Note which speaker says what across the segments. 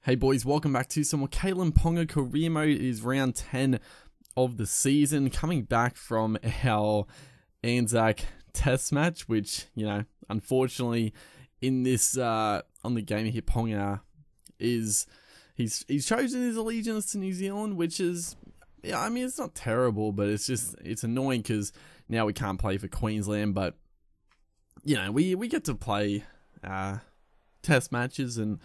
Speaker 1: Hey boys, welcome back to some more KALYN Ponga career mode. It is round 10 of the season, coming back from our Anzac test match, which, you know, unfortunately in this, on the game here, Ponga he's chosen his allegiance to New Zealand, which is, yeah, I mean, it's not terrible, but it's annoying because now we can't play for Queensland, but, you know, we get to play, test matches and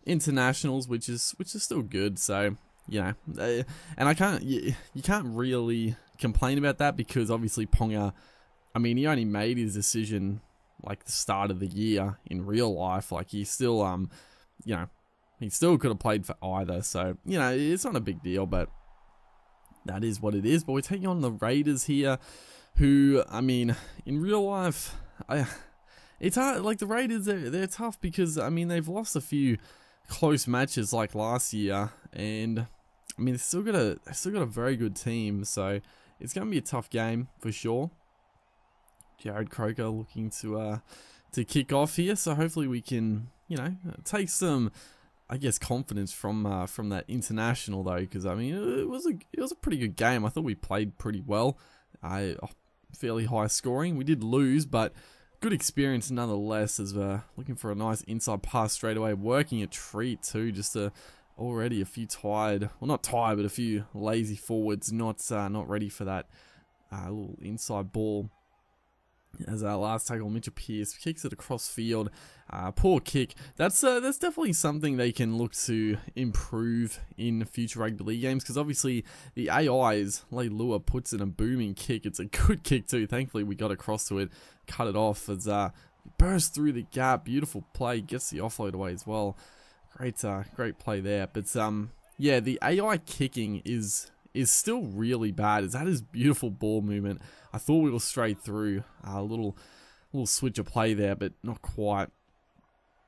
Speaker 1: internationals, which is still good. So you know, and you can't really complain about that because obviously Ponga, I mean, he only made his decision like the start of the year in real life. Like he still you know, he still could have played for either, so you know, it's not a big deal, but that is what it is. But we're taking on the Raiders here, who, I mean, in real life, it's hard. Like the Raiders, they're tough because, I mean, they've lost a few close matches like last year, and I mean, they've still got a very good team, so it's gonna be a tough game for sure. Jared Croker looking to kick off here, so hopefully we can, you know, take some, I guess, confidence from that international though, because I mean, it was a pretty good game. I thought we played pretty well. Fairly high scoring. We did lose, but good experience nonetheless, as we're looking for a nice inside pass straight away, working a treat too, just already a few tired, well not tired, but a few lazy forwards, not ready for that little inside ball. As our last tackle, Mitchell Pearce kicks it across field, poor kick. That's definitely something they can look to improve in future rugby league games, because obviously the AI's Leilua puts in a booming kick. It's a good kick too. Thankfully we got across to it, cut it off as burst through the gap. Beautiful play, gets the offload away as well. Great play there. But yeah, the AI kicking is still really bad. Is that his beautiful ball movement? I thought we were straight through. A little switch of play there, but not quite.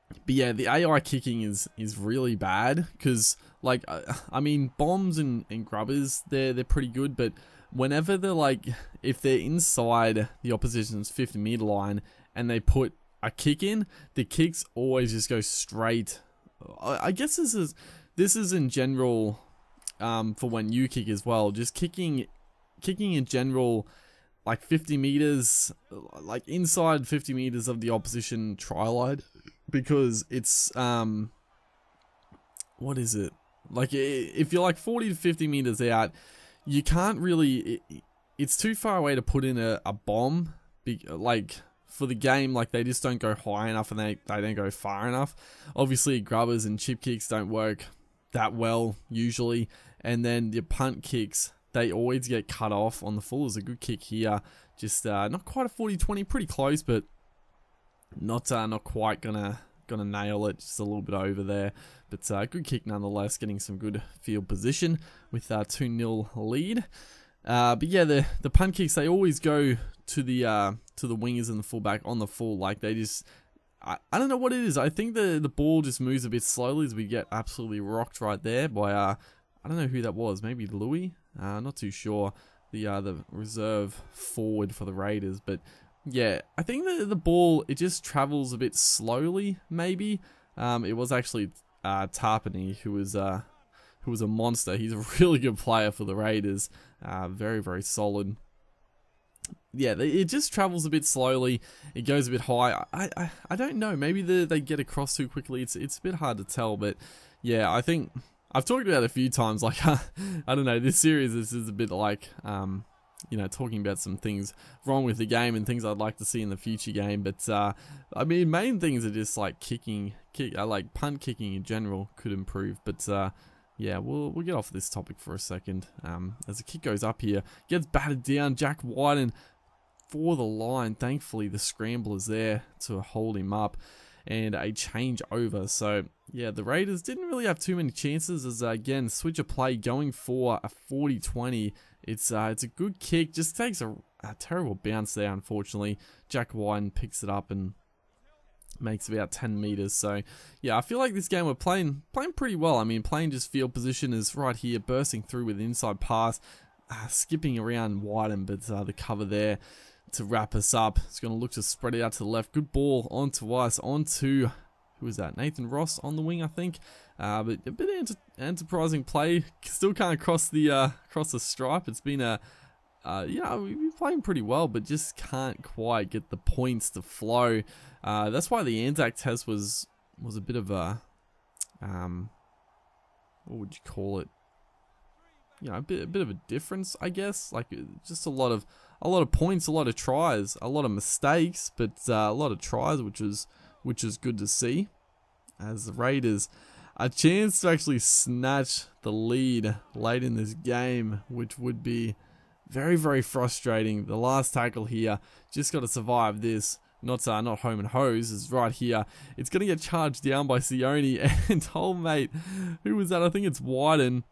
Speaker 1: But yeah, the AI kicking is really bad because, like, I mean, bombs and grubbers, they're pretty good, but whenever they're like, if they're inside the opposition's 50-meter line and they put a kick in, the kicks always just go straight. I guess this is in general. For when you kick as well, just kicking in general, like 50 meters, like inside 50 meters of the opposition try line, because it's what is it, like if you're like 40 to 50 meters out, you can't really, it's too far away to put in a bomb, like for the game. Like they just don't go high enough and they don't go far enough. Obviously grubbers and chip kicks don't work that well usually, and then your punt kicks, they always get cut off on the full. Is a good kick here, just not quite a 40-20, pretty close, but not quite gonna nail it, just a little bit over there, but good kick nonetheless, getting some good field position with 2-0 lead. But yeah, the punt kicks, they always go to the wingers and the fullback on the full. Like they just, I don't know what it is. I think the ball just moves a bit slowly as we get absolutely rocked right there by I don't know who that was. Maybe Louis. Not too sure. The reserve forward for the Raiders. But yeah, I think the ball, it just travels a bit slowly. Maybe it was actually Tarpany who was a monster. He's a really good player for the Raiders. Very, very solid. Yeah, it just travels a bit slowly. It goes a bit high. I don't know. Maybe they get across too quickly. It's a bit hard to tell. But yeah, I think I've talked about it a few times. Like I don't know. This series, this is a bit like you know, talking about some things wrong with the game and things I'd like to see in the future game. But I mean, main things are just like like punt kicking in general could improve. But yeah, we'll get off this topic for a second. As the kick goes up here, gets battered down. Jack Wyden for the line. Thankfully, the scrambler's there to hold him up, and a change over. So yeah, the Raiders didn't really have too many chances. As again, switch of play going for a 40-20. It's a good kick. Just takes a terrible bounce there. Unfortunately, Jack Wyden picks it up and makes about 10 meters. So yeah, I feel like this game we're playing pretty well. I mean, playing just field position is right here, bursting through with an inside pass, skipping around Wyden, but the cover there to wrap us up. It's going to look to spread it out to the left. Good ball onto us, onto who was that? Nathan Ross on the wing, I think. But a bit enterprising play. Still can't cross the stripe. It's been a yeah, we've been playing pretty well, but just can't quite get the points to flow. That's why the Anzac test was a bit of a what would you call it? You know, a bit of a difference, I guess. Like just a lot of points, a lot of tries, a lot of mistakes, but a lot of tries, which is good to see. As the Raiders, a chance to actually snatch the lead late in this game, which would be very, very frustrating. The last tackle here, just got to survive this. Not home and hose, is right here. It's going to get charged down by Sione, and oh mate, who was that? I think it's Wyden.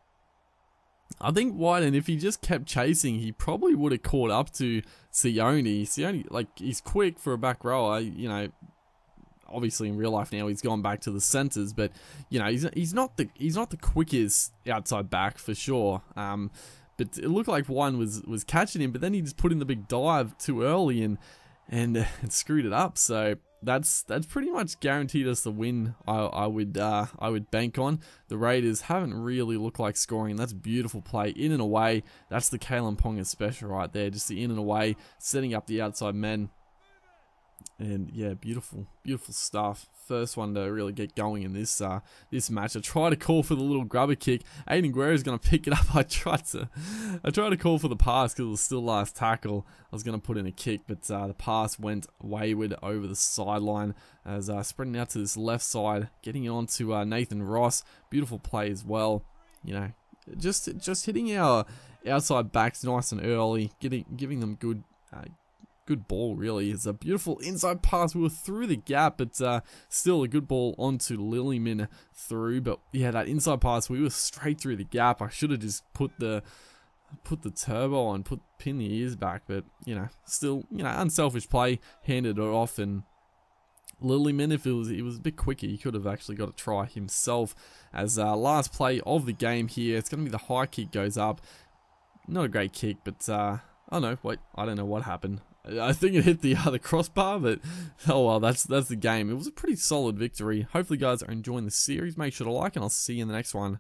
Speaker 1: I think Wyden, if he just kept chasing, he probably would have caught up to Sione. Sione, like, he's quick for a back rower, you know. Obviously, in real life now, he's gone back to the centers, but you know, he's not the quickest outside back for sure. But it looked like one was catching him, but then he just put in the big dive too early and screwed it up. So that's pretty much guaranteed us the win. I would bank on. The Raiders haven't really looked like scoring, and that's a beautiful play in and away. That's the KALYN Ponga special right there, just the in and away, setting up the outside men. And yeah, beautiful stuff. First one to really get going in this match. I tried to call for the little grubber kick. Aiden Guerrero's going to pick it up. I tried to call for the pass because it was still last tackle. I was going to put in a kick, but the pass went wayward over the sideline as spreading out to this left side, getting it onto Nathan Ross. Beautiful play as well. You know, just hitting our outside backs nice and early, giving them good ball, really. It's a beautiful inside pass. We were through the gap, but still a good ball onto Lillyman through. But yeah, that inside pass, we were straight through the gap. I should have just put the turbo on, pin the ears back, but you know, still, you know, unselfish play, handed it off. And Lillyman, if he was a bit quicker, he could have actually got a try himself. As last play of the game here, it's going to be the high kick goes up. Not a great kick, but oh no, wait, I don't know what happened. I think it hit the crossbar, but oh well, that's the game. It was a pretty solid victory. Hopefully, guys are enjoying the series. Make sure to like, and I'll see you in the next one.